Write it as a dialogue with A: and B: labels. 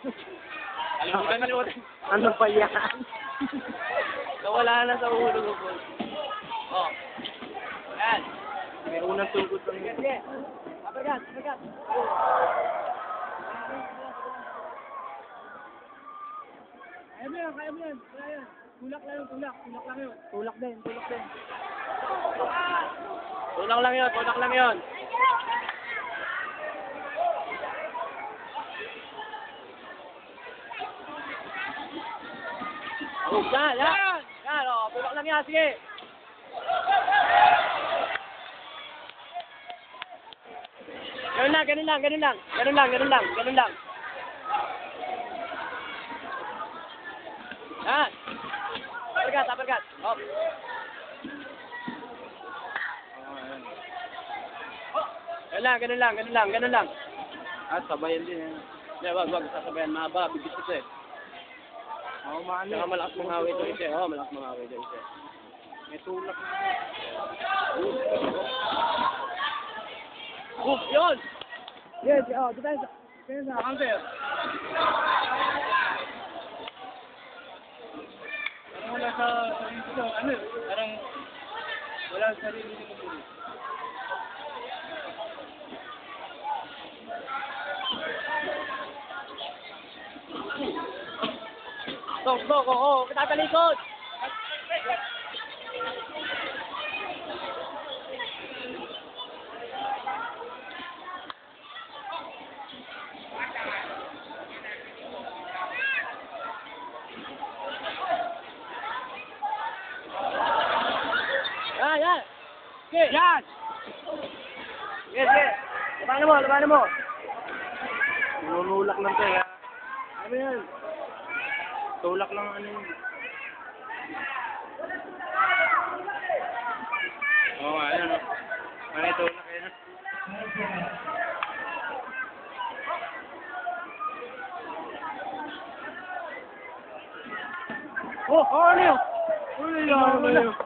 A: Kalimutan.
B: Ano pa yan?
A: Nawala na sa ulo ko po. Oh. Yan.
B: May unang sugod lang yun.
A: Sige. Apagat.
C: Kaya mo yan. Kaya yan. Tulak lang yun. Tulak din.
A: Tulak lang yun. Oh, yan. Yan, oh, tulak lang yan, sige. Ganun lang. Yan. Apergat. Hop. Ganun lang.
B: Ah, sabayan din yan.
A: Hindi, wag, sasabayan, mahaba, bibis ito eh.
B: Oo, maano.
A: Saka malakas mangawi ito isa. Oo, malakas mangawi ito isa.
B: May tulak.
A: Yun!
C: Yes, depensa. Counter. Parang wala sa sarili ko. Parang wala sa sarili ko.
A: Tok, oo, katatalikod! Yan! Okay!
C: Yan!
A: Sige! Labanan mo!
B: Nunulak lang to eh.
A: Ano yan?
B: Tulak lang ano yun. Oo, ayan o. Ano yung tulak yan?
C: Oh, ano yun?
B: Uy, ano yun?